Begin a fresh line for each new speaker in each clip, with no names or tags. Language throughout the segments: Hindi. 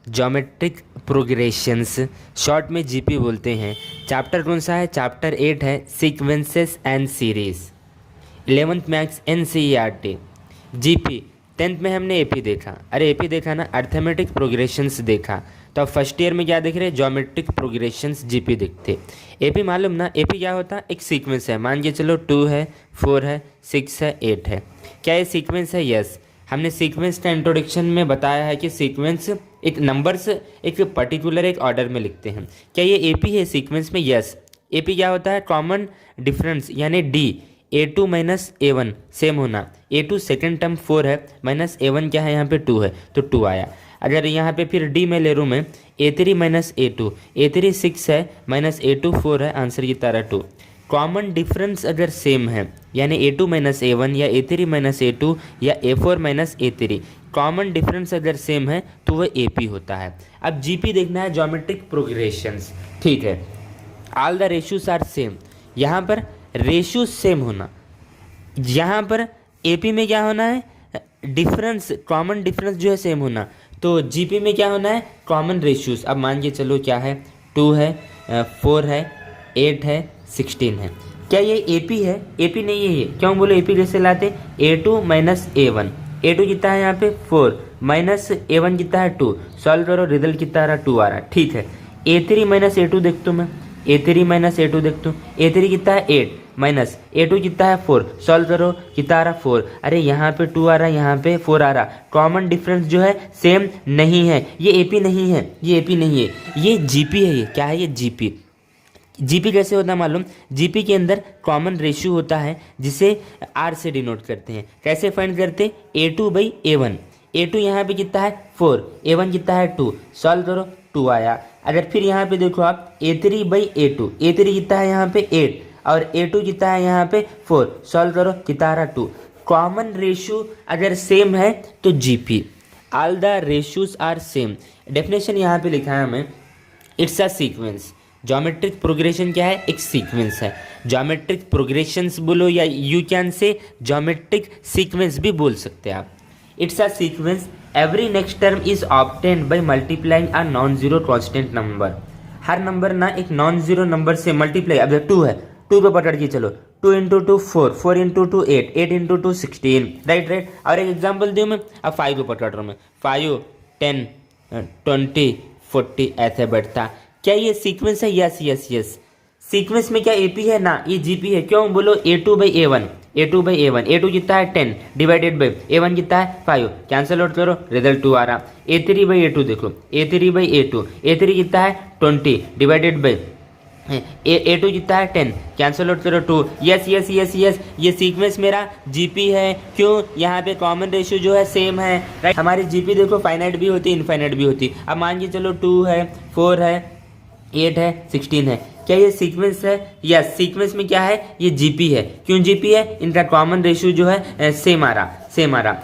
ज्योमेट्रिक प्रोग्रेशंस, शॉर्ट में जीपी बोलते हैं। चैप्टर कौन सा है? चैप्टर 8 है, sequences and series. 11th maths NCERT। GP 10th में हमने एपी देखा। अरे एपी देखा ना, अर्थमेटिक प्रोग्रेशंस देखा। तो अब फर्स्ट ईयर में क्या देख रहे हैं? ज्योमेट्रिक प्रोग्रेशंस जीपी दिखते। एपी मालूम ना, एपी क्या होता है? एक सीक्वेंस है। मान के चलो 2 है, 4 है, 6 है, 8 है। क्या ये सीक्वेंस है? यस। हमने सीक्वेंस का इंट्रोडक्शन में बताया है कि सीक्वेंस एक नंबर्स एक पर्टिकुलर एक ऑर्डर में लिखते हैं। क्या ये एपी है सीक्वेंस में? यस। एपी क्या होता है? कॉमन डिफरेंस यानी D, A2 minus A1 same होना। A2 सेकेंड टर्म 4 है, माइनस A1 क्या है? यहाँ पे 2 है, तो 2 आया। अगर यहाँ पे फिर डी में ले लूँ मैं, A3 माइनस A2, A3 6 है, माइनस A2 4 है, आंसर की तरह 2। कॉमन डिफरेंस अगर सेम है यानी A2 माइनस A1 या A3 माइनस A2 या A4 minus A3, common difference अगर सेम है तो वह AP होता है। अब GP देखना है, ज्योमेट्रिक प्रोग्रेशंस। ठीक है, all the ratios are same. यहाँ पर रेशियो सेम होना, यहाँ पर AP में क्या होना है? डिफरेंस, कॉमन डिफरेंस जो है सेम होना। तो GP में क्या होना है? Common ratios. अब मान के चलो क्या है? 2 है, 4 है, 8 है, 16 है। क्या ये AP है? AP नहीं है ये। क्यों बोले AP कैसे लाते? A2 माइनस A1, A2 कितना है यहाँ पे? 4 माइनस A1 कितना है? 2। सॉल्व करो, रिजल्ट कितना आ रहा? 2 आ रहा। ठीक है, A3 माइनस A2 देखता हूँ मैं, A3 माइनस A2 देखता हूँ। A3 कितना है? 8 माइनस A2 कितना है? 4। सॉल्व करो, कितना आ रहा? 4। अरे यहाँ पे 2 आ रहा है, यहाँ पे 4 आ रहा। कॉमन डिफरेंस जो है सेम नहीं है, ये AP नहीं है, ये AP नहीं है, ये GP है। ये क्या है? ये GP। GP कैसे होता है मालूम? GP के अंदर कॉमन रेशियो होता है जिसे R से डिनोट करते हैं। कैसे फाइंड करते? A2 by A1। A2 यहाँ पे कितना है? 4, A1 कितना है? 2। सॉल्व करो, 2 आया। अगर फिर यहाँ पे देखो आप, A3 बाई A2, A3 कितना है यहाँ पे? 8 और A2 कितना है यहाँ पे? 4। सॉल्व करो, कितना आ रहा? 2। कॉमन रेशियो अगर सेम है तो GP। All the ratios are same. Definition यहाँ पे लिखा है हमें, it's a sequence. Geometric progression क्या है? एक सीक्वेंस है। ज्योमेट्रिक प्रोग्रेशंस बोलो या you can say geometric sequence भी बोल सकते हैं आप। It's a sequence, every next term is obtained by multiplying a non zero constant number. हर नंबर ना एक नॉन जीरो नंबर से मल्टीप्लाई। अब 2 है, 2 पे पकड़ के चलो, 2 इंटू 2 4, 4 इंटू 2 8, 8 इंटू 2 16। राइट। और एक एग्जाम्पल दूँ मैं, अब 5 को पकड़ रहा हूँ मैं, 5 10 20 40 ऐसे बढ़ता। क्या ये सीक्वेंस है? Yes yes yes. सीक्वेंस में क्या AP है? ना, ये GP है। क्यों बोलो? A2 by A1, A2 by A1, A2 कितना है? 10 डिवाइडेड बाई A1 कितना है? 5। कैंसिल आउट करो, रिजल्ट 2 आ रहा। A3 बाई A2 देखो, A3 बाई A2, A3 कितना है? 20 डिवाइडेड बाई A2 कितना है? 10। कैंसिल आउट करो, 2। यस यस यस यस, ये सीक्वेंस मेरा GP है। क्यों? यहाँ पे कॉमन रेशियो जो है सेम है। राइट। हमारी GP देखो फाइनाइट भी होती, इनफाइनाइट भी होती। अब मान के चलो 2 है, 4 है, 8 है, 16 है। क्या ये सीक्वेंस है? यस। सीक्वेंस में क्या है? ये GP है। क्यों GP है? इनका कॉमन रेशियो जो है सेम आ रहा।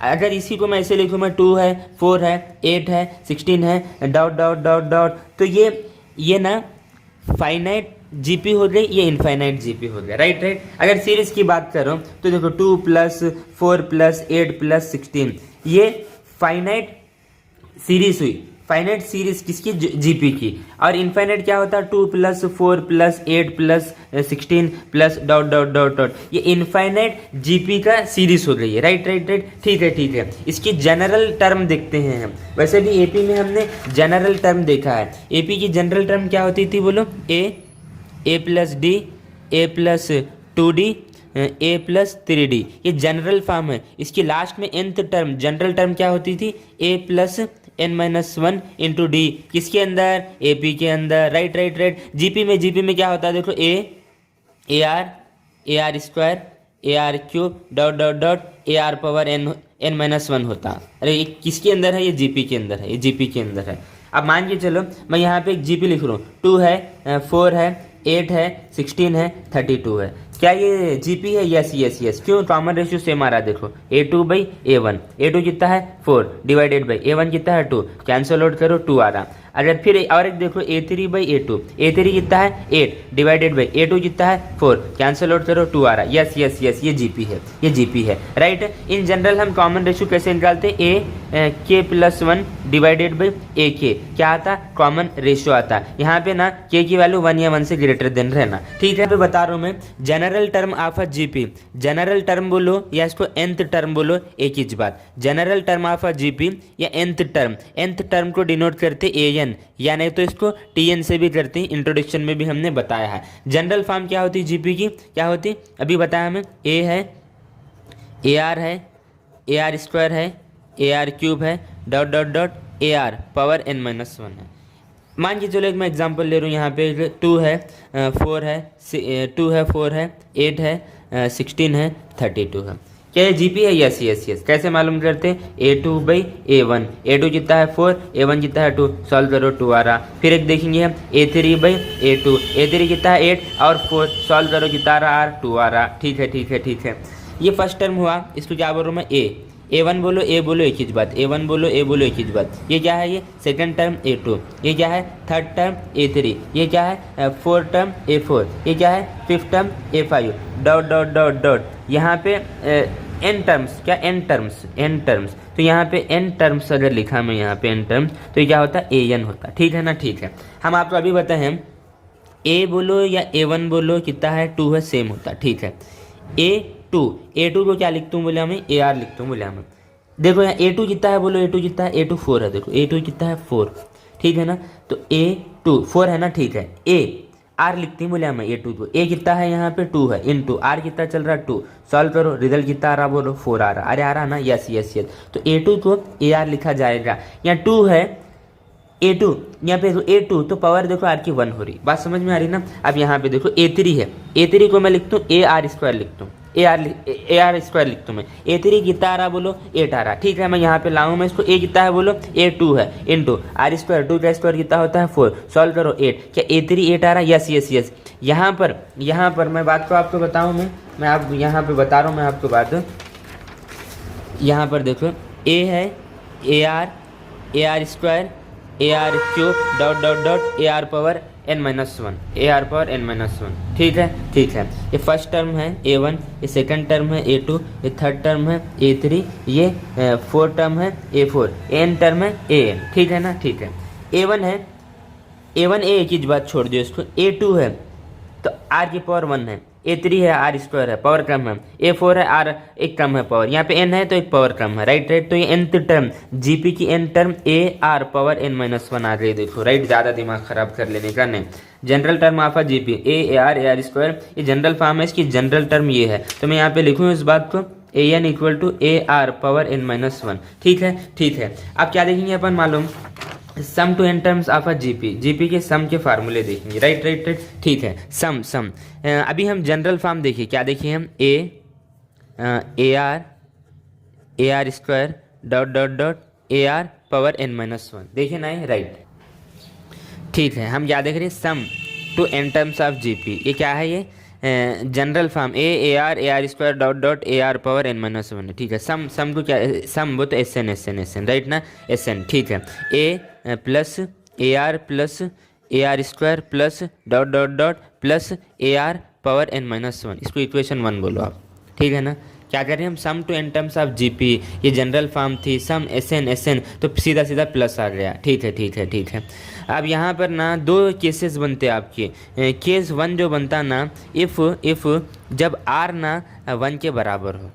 अगर इसी को मैं ऐसे लिखूँ, मैं 2 है, 4 है, 8 है, 16 है, डॉट डॉट डॉट डॉट, तो ये ना फाइनाइट GP हो गई, ये इनफाइनाइट GP हो गया। राइट। अगर सीरीज की बात करो तो देखो 2 प्लस 4 प्लस 8 प्लस 16, ये फाइनाइट सीरीज हुई। फाइनाइट सीरीज किसकी? GP की। और इनफाइनाइट क्या होता है? 2 plus 4 plus 8 plus 16 plus dot dot dot dot, ये इनफाइनाइट GP का सीरीज हो गई है। राइट। ठीक है। इसकी जनरल टर्म देखते हैं हम। वैसे भी AP में हमने जनरल टर्म देखा है। AP की जनरल टर्म क्या होती थी बोलो? A plus D, A plus 2D, A plus 3D, ये जनरल फॉर्म है। इसकी लास्ट में nth टर्म, जनरल टर्म क्या होती थी? A plus n-1 into D, किसके अंदर? AP के अंदर। राइट। GP में क्या होता है? देखो AR square, AR cube, dot dot dot, AR power n-1 होता। अरे ये किसके अंदर है? ये GP के अंदर है, ये GP के अंदर है। अब मान के चलो मैं यहाँ पे एक GP लिख रहा हूँ, 2 है, 4 है, 8 है, 16 है, 32 है। क्या ये GP है? यस। क्यों? कॉमन रेशियो सेम आ रहा है। देखो A2 बाई A1, A2 कितना है? 4 डिवाइडेड बाई A1 कितना है? 2। कैंसिल आउट करो, 2 आ रहा। अगर फिर और एक देखो A3 बाई A2, A3 कितना है? 8 डिवाइडेड बाई A2 कितना है? 4। कैंसिल आउट करो, 2 आ रहा। यस, ये GP है, राइट। इन जनरल हम कॉमन रेशियो कैसे निकालते हैं? A K+1 डिवाइडेड बाई ए के क्या आता, कॉमन रेशियो आता। यहाँ पे ना के की वैल्यू 1 या 1 से ग्रेटर देन रहना, ठीक है। पे बता रहा हूँ मैं general term of a GP, general term बोलो या इसको nth टर्म बोलो, एक ही बात। General term of a GP या nth टर्म को डिनोट करते an, या नहीं तो इसको tn से भी करते हैं, इंट्रोडक्शन में भी हमने बताया है। जनरल फॉर्म क्या होती है जीपी की, क्या होती अभी बताया हमें, ए है, ए आर है, ए आर स्क्वायर है, ए आर क्यूब है, dot dot dot A R power n-1 है। मान के चलो एक मैं एग्जांपल ले रहा हूँ, यहाँ पे 2 है, 4 है, 2 है, 4 है, 8 है, 16 है, 32 है। क्या ये जीपी है? Yes yes yes. कैसे मालूम करते हैं, A2 बाई A1, A2 कितना है 4, A1 कितना है 2, सॉल्व करो 2 आ रहा। फिर एक देखेंगे हम A3 बाई A2, A3 कितना है 8 और 4, सॉल्व करो कितना आ रहा, 2 आ रहा। ठीक है ठीक है ठीक है। ये फर्स्ट टर्म हुआ, इसको क्या बोल रहा हूँ मैं A1 बोलो, A बोलो एक ही बात, A1 बोलो, A बोलो एक ही बात। ये क्या है, ये सेकंड टर्म A2, ये क्या है थर्ड टर्म A3, ये क्या है फोर्थ टर्म A4, ये क्या है fifth term A5, dot dot dot dot. यहाँ पे n टर्म्स, क्या n टर्म्स, तो यहाँ पे n टर्म्स अगर लिखा मैं यहाँ पे n टर्म्स, तो ये क्या होता है an होता, ठीक है ना। ठीक है, हम आपको अभी बताएं हम A बोलो या A1 बोलो कितना है 2 है, सेम होता, ठीक है। A2 को क्या लिखता हूँ बोले हमें, AR लिखता हूँ बोले हमें। देखो यहाँ A2 कितना है बोलो, A2 कितना है, A2 4 है, देखो A2 कितना है 4, ठीक है ना। तो A2 4 है ना, ठीक है। AR लिखते हैं बोले हमें A2 को, A कितना है यहाँ पे 2 है, इनटू R कितना चल रहा है 2, सॉल्व करो, रिजल्ट कितना आ रहा बोलो 4 आ रहा। अरे आ रहा ना, यस यस यस। तो A2 को AR लिखा जाएगा, यहाँ 2 है A2, यहाँ पे A2 तो पावर देखो R की 1 हो रही, बात समझ में आ रही ना। अब यहाँ पे देखो A3 है, A3 को मैं लिखता हूँ AR स्क्वायर लिखता हूँ, AR स्क्वायर लिखता हूँ मैं। A3 कितना आ रहा बोलो 8 आ रहा, ठीक है। मैं यहाँ पे लाऊँ मैं इसको, A कितना है बोलो A2 है, इंटू R स्क्वायर, 2 का स्क्वायर कितना होता है 4, सॉल्व करो 8, क्या A3 8 आ रहा, यस यस यस। यहाँ पर मैं बात को आपको बताऊँ, मैं आप यहाँ पे बता रहा हूँ मैं आपको बात। यहाँ पर देखो A है AR square, AR cube, dot dot dot AR power n-1, AR power n-1, ठीक है ठीक है। ये फर्स्ट टर्म है A1, ये सेकंड टर्म है A2, ये थर्ड टर्म है A3, ये फोर्थ टर्म है A4, n टर्म है AN, ठीक है ना। ठीक है, A1 है, A1 A एक ही बात छोड़ दियो इसको, A2 है तो R की पावर 1 है, A3 है R स्क्वायर है, पावर कम है, A4 है R एक कम है पावर, यहाँ पे n है तो एक पावर कम है, राइट राइट। तो ये nth टर्म जीपी की n term AR power n-1 आ गई, देखो राइट, ज़्यादा दिमाग खराब कर लेने का नहीं। General term of GP AR square, ये जनरल फॉर्म है, इसकी जनरल टर्म ये है, तो मैं यहाँ पे लिखूँ इस बात को AN equal to AR power n-1, ठीक है ठीक है। अब क्या देखेंगे अपन, मालूम sum to n terms of a GP के सम के फार्मूले देखेंगे, राइट राइट राइट, ठीक है। सम अभी हम जनरल फॉर्म देखिए, क्या देखिए हम AR square dot dot dot AR power n-1, देखिए ना, राइट, ठीक है। हम क्या देख रहे हैं, sum to n terms of GP, ये क्या है, ये general form AR square dot dot AR power n-1, ठीक है। सम को क्या, सम वो तो SN राइट ना, SN, ठीक है। A plus AR square plus dot dot dot plus AR power n-1, इसको इक्वेशन 1 बोलो आप, ठीक है ना। क्या करें हम, sum to n terms of GP, ये जनरल फॉर्म थी, सम SN तो सीधा सीधा प्लस आ गया, ठीक है ठीक है ठीक है। अब यहाँ पर ना दो केसेस बनते हैं आपके। केस 1 जो बनता ना, इफ़ जब R ना 1 के बराबर हो,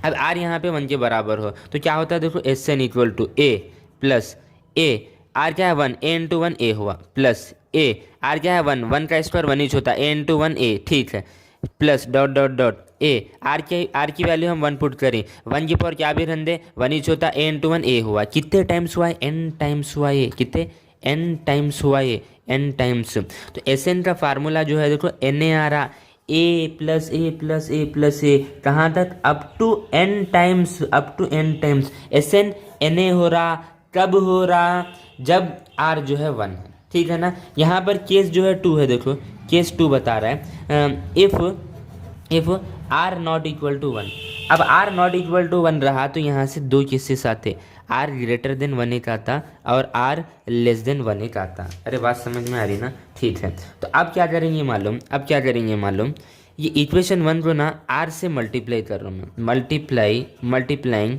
अब R यहाँ पे 1 के बराबर हो तो क्या होता है, देखो SN equal to A plus A, R क्या है 1, A इंटू 1 A हुआ, प्लस A, R क्या है 1 का स्क्वायर 1 ही होता है, A इंटू 1 A, ठीक है, plus dot dot dot A, R की वैल्यू हम 1 पुट करें, 1 की पावर क्या भी रन दे 1 ही होता, A इंटू 1 A हुआ, कितने टाइम्स हुआ है, n टाइम्स हुआ है, कितने n टाइम्स हुआ है, n टाइम्स। तो SN का फार्मूला जो है देखो Na आ रहा, A प्लस A कहाँ तक, up to n times, SN Na हो रहा, कब हो रहा, जब R जो है 1 है, ठीक है ना। यहाँ पर केस जो है 2 है, देखो केस 2 बता रहा है, if R not equal to 1, अब R नॉट इक्वल टू 1 रहा तो यहाँ से दो केसेस आते, R ग्रेटर देन 1 एक आता और R लेस देन 1 एक आता। अरे बात समझ में आ रही ना, ठीक है। तो अब क्या करेंगे मालूम, ये इक्वेशन 1 को ना R से मल्टीप्लाई कर रहा हूँ मैं, multiplying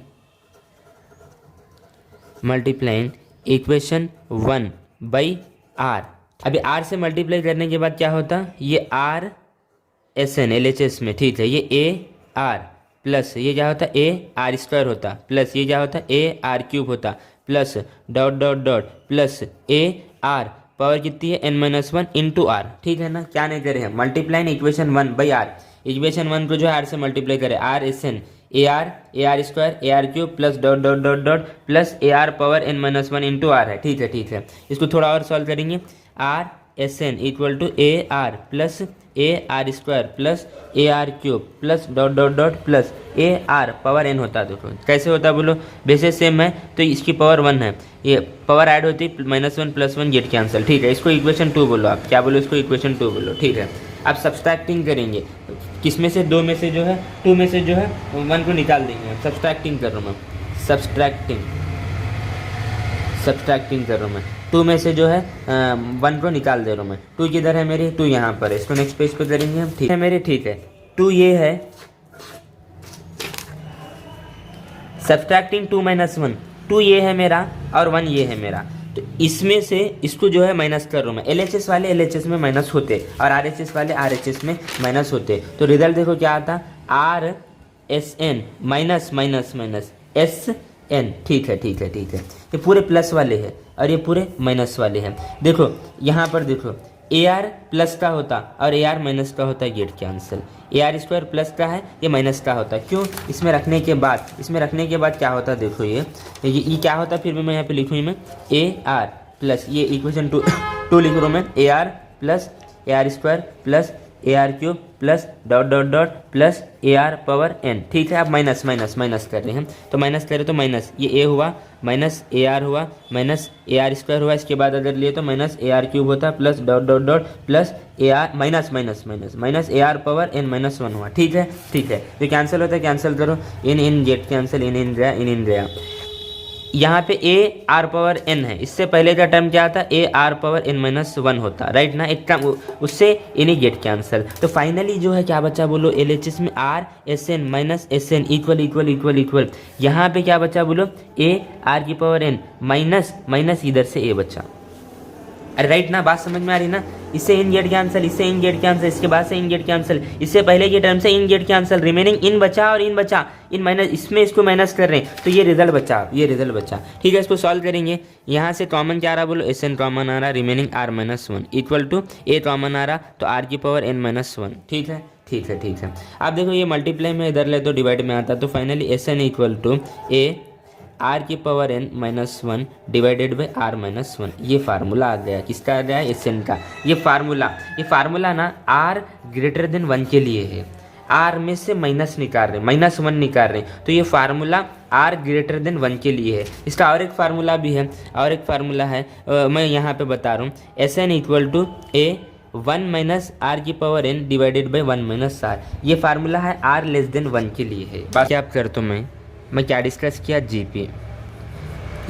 multiplying equation 1 by R. अभी आर से मल्टीप्लाई करने के बाद क्या होता, ये R S N L H S में, ठीक है, ये ए आर प्लस ये क्या होता ए आर स्क्वायर होता, प्लस ये क्या होता ए आर क्यूब होता, plus dot dot dot plus A R power कितनी है n-1 इंटू आर, ठीक है ना। क्या नहीं करे हैं, multiplying equation 1 by R. Equation 1 को जो है आर से मल्टीप्लाई करे, R S N A R square A R cube plus dot dot dot dot plus A R power n-1 into R है, ठीक है, ठीक है। इसको थोड़ा और सॉल्व करेंगे, R S N equal to A R plus A R square plus A R cube plus dot dot dot plus A R power N होता है। देखो कैसे होता है बोलो, बेसिस सेम है तो इसकी पावर 1 है, ये पावर ऐड होती है -1 + 1 गेट कैंसिल, ठीक है। इसको इक्वेशन 2 बोलो, आप क्या बोलो, इसको इक्वेशन 2 बोलो, ठीक है। आप सब्सट्रैक्टिंग करेंगे, किस में से, 2 में से जो है, 2 में से जो है 1 को निकाल देंगे। सब्सट्रैक्टिंग कर रहा हूँ मैं, सब्सट्रैक्टिंग कर रहा हूँ मैं, 2 में से जो है 1 को निकाल दे रहा हूँ मैं। 2 किधर है मेरी, 2 यहाँ पर है, इसको नेक्स्ट पेज पे करेंगे हम, ठीक है मेरे, ठीक है। 2 ये है, सब्सट्रैक्टिंग 2 - 1, 2 ये है मेरा और 1 ये है मेरा, तो इसमें से इसको जो है माइनस कर रहा हूँ मैं। LHS वाले LHS में माइनस होते और RHS वाले RHS में माइनस होते, तो रिजल्ट देखो क्या आता, RSN minus minus minus SN, ठीक है, ठीक है, ठीक है। ये पूरे प्लस वाले हैं और ये पूरे माइनस वाले हैं। देखो यहाँ पर देखो, AR प्लस का होता और AR माइनस का होता है, get cancel. AR square plus का है, ये माइनस का होता है, क्यों, इसमें रखने के बाद क्या होता, देखो ये क्या होता, फिर भी मैं यहाँ पे लिखूँ मैं AR प्लस ये इक्वेशन 2 लिख रहा हूँ मैं, AR plus AR square plus AR cube plus dot dot dot plus AR power n, ठीक है। आप माइनस माइनस माइनस कर रहे हैं, तो माइनस करें तो माइनस ये A हुआ माइनस AR हुआ माइनस AR स्क्वायर हुआ, इसके बाद अगर लिए तो माइनस AR क्यूब होता plus dot dot dot plus AR minus minus minus minus AR power n-1 हुआ, ठीक है, ठीक है। तो कैंसिल होता है, कैंसिल करो, इन गेट कैंसिल, इन गया। यहाँ पे ए आर पावर n है, इससे पहले का टर्म क्या था, ए आर पावर n-1 होता, राइट ना, एक कम, उससे इन्हीं गेट कैंसिल। तो फाइनली जो है क्या बचा बोलो, LHS में R S N minus S N equal equal equal equal, यहाँ पे क्या बचा बोलो, ए आर की पावर n माइनस माइनस इधर से ए बचा। अरे राइट ना, बात समझ में आ रही ना, इससे इन गेट कैंसिल, इससे इन गेट कैंसिल, इसके बाद से इन गेट कैंसिल, इससे पहले के टर्म से इन गेट कैंसिल, रिमेनिंग इन बचा और इन बचा, इन माइनस, इसमें इसको माइनस कर रहे हैं, तो ये रिजल्ट बचा, ये रिजल्ट बचा, ठीक है। इसको सॉल्व करेंगे, यहाँ से कॉमन क्या आ रहा बोलो, एस एन कॉमन आ रहा, remaining R-1 equal to a common आ रहा, तो आर की पावर n-1, ठीक है, ठीक है, ठीक है। आप देखो ये मल्टीप्लाई में इधर ले तो डिवाइड में आता, तो finally s N equal to A R की power n-1 divided by R-1, ये फार्मूला आ गया, किसका आ गया, एस एन का। ये फार्मूला ना R ग्रेटर देन 1 के लिए है, R में से माइनस निकाल रहे हैं, -1 निकाल रहे हैं, तो ये फार्मूला R ग्रेटर देन 1 के लिए है। इसका और एक फार्मूला भी है, और एक फार्मूला है, मैं यहाँ पे बता रहा हूँ, s N equal to a 1 minus r की power n divided by 1 minus r, ये फार्मूला है R लेस देन 1 के लिए है। बाकी आप कर, तो मैं क्या डिस्कस किया,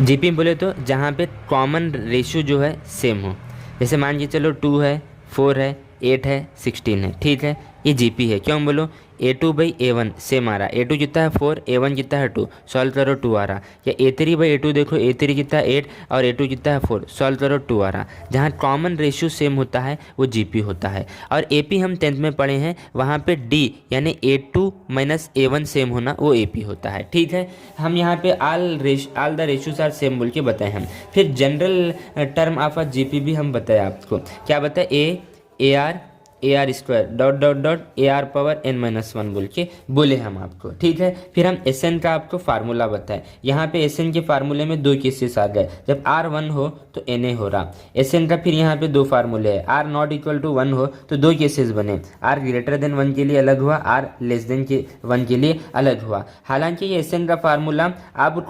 जीपी बोले तो जहाँ पे कॉमन रेशियो जो है सेम हो, जैसे मान के चलो 2 है, 4 है, 8 है, 16 है, ठीक है, ये जीपी है। क्यों बोलो, A2/A1 सेम आ रहा, A2 कितना है 4, A1 कितना है 2, सॉल्व करो 2 आ रहा, या A3/A2 देखो, A3 कितना है 8 और A2 कितना है 4, सॉल्व करो 2 आ रहा। जहाँ कॉमन रेशियो सेम होता है वो जीपी होता है। और एपी हम 10th में पढ़े हैं, वहाँ पे डी यानी A2 - A1 सेम होना वो एपी होता है, ठीक है। हम यहाँ पे all the ratios are same बोल के बताए हम। फिर general term of a GP भी हम बताए आपको, क्या बताए, AR square dot dot dot AR power n-1 बोल के बोले हम आपको, ठीक है। फिर हम SN का आपको फार्मूला बताए, यहाँ पे SN के फार्मूले में 2 केसेस आ गए, जब R1 हो तो Na हो रहा। SN का फिर यहाँ पे 2 फार्मूले है, R ≠ 1 हो तो 2 केसेस बने, R ग्रेटर देन 1 के लिए अलग हुआ, R लेस देन 1 के लिए अलग हुआ। हालांकि ये SN का फार्मूला आप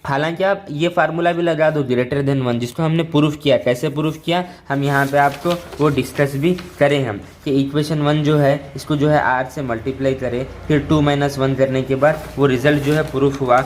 हालांकि आप ये फार्मूला भी लगा दो ग्रेटर देन 1, जिसको हमने प्रूफ किया, कैसे प्रूफ किया हम यहाँ पे आपको वो डिस्कस भी करें हम, कि इक्वेशन 1 जो है इसको जो है R से मल्टीप्लाई करें, फिर 2 - 1 करने के बाद वो रिजल्ट जो है प्रूफ हुआ।